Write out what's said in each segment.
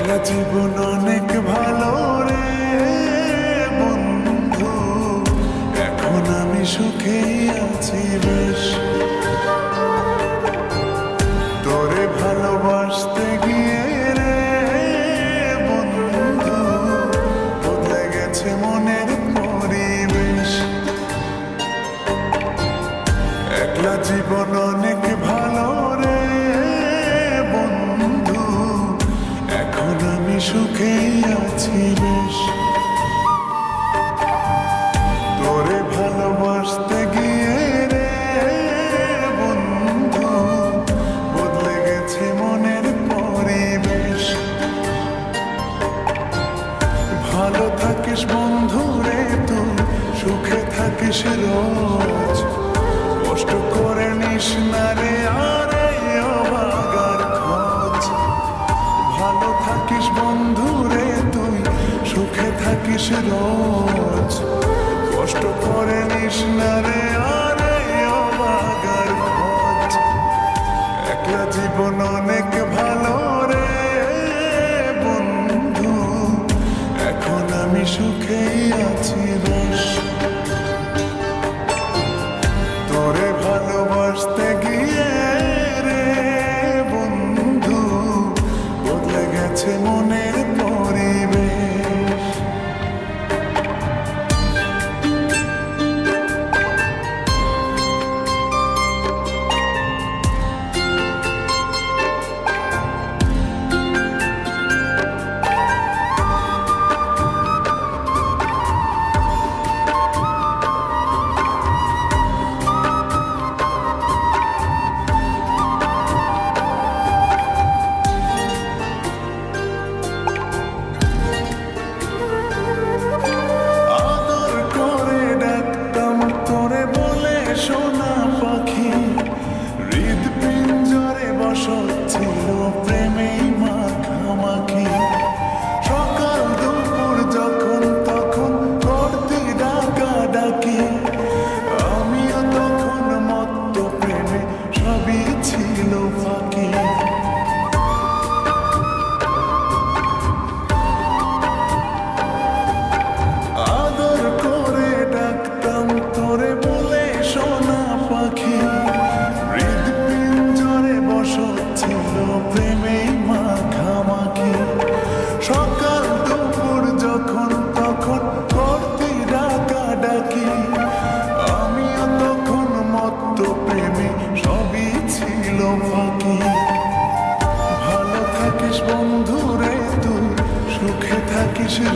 একলা জীবন অনেক ভালো রে বন্ধু, এখন আমি সুখেই আছি বেশ। তোরে ভালোবাসতে গিয়ে রে বন্ধু, বদলে গেছে মনের পরিবেশ। একলা জীবন অনেক ভালো রে বন্ধু, এখন আমি সুখেই আছি বেশ। তোরে ভালোবাসতে গিয়ে রে বন্ধু, বদলে গেছে মনের পরিবেশ। ভালো থাকিস বন্ধু রে তুই, সুখে থাকিস রোজ, কষ্ট করে নিস না রে আর এই অভাগার খোঁজ। ভালো থাকিস বন্ধু রে তুই, সুখে থাকিস রোজ, কষ্ট করে নিস না রে আর এই অভাগার খোঁজ। একলা জীবন অনেক ভালো রে বন্ধু, এখন আমি সুখেই আছি বেশ। তোরে ভালোবাসতে গিয়ে রে বন্ধু, বদলে গেছে মনের পরিবেশ।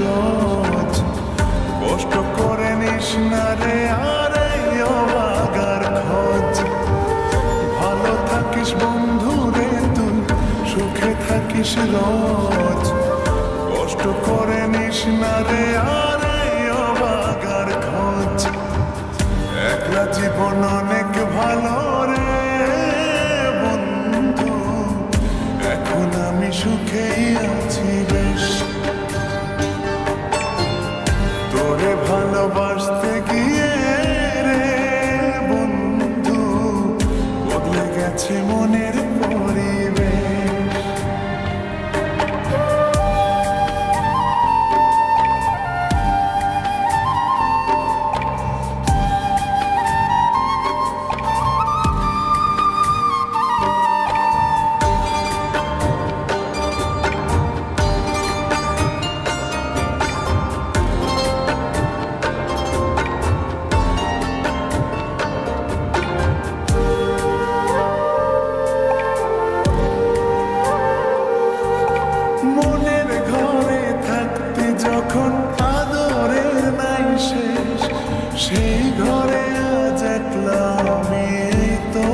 রোজ কষ্ট করে নিস না রে আর এই অভাগার খোঁজ। ভালো থাকিস বন্ধু রে তুই, সুখে থাকিস রোজ, কষ্ট করে নিস না রে আর এই অভাগার খোঁজ। একলা জীবন অনেক ভালো রে বন্ধু, এখন আমি সুখেই আছি বেশ। তোরে ভালোবাসতে গিয়ে রে বন্ধু, বদলে গেছে মনের পরিবেশ। যখন আদরের নাই শেষ, সেই ঘরে আজ একলা আমি তো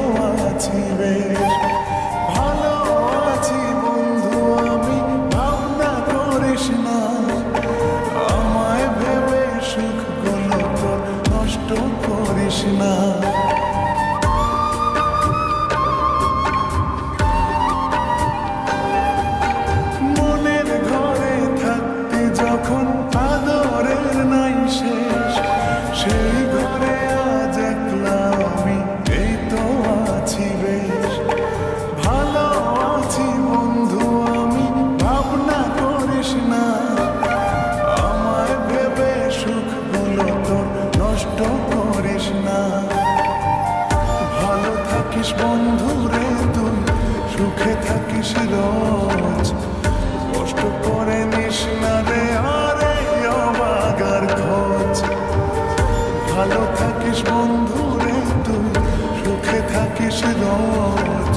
আছি বেশ। ভালো আছি বন্ধু আমি, ভাবনা করিস না, আমায় ভেবে সুখগুলো তোর নষ্ট করিস না। যখন আদরের নাই শেষ, সেই ঘরে আজ একলা থাকিস রোজ,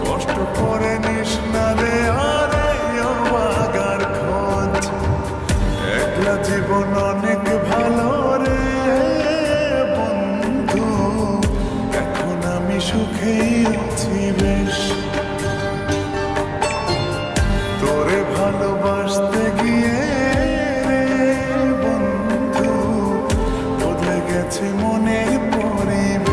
কষ্ট করে নিস না রে আর এই অবাগার খোঁজ। একলা জীবন অনেক ভালো রে বন্ধু, এখন আমি সুখেই আছি বেশ। তোরে ভালোবাসতে গিয়ে রে বন্ধু বদলে গেছে মনের পরিবেশ।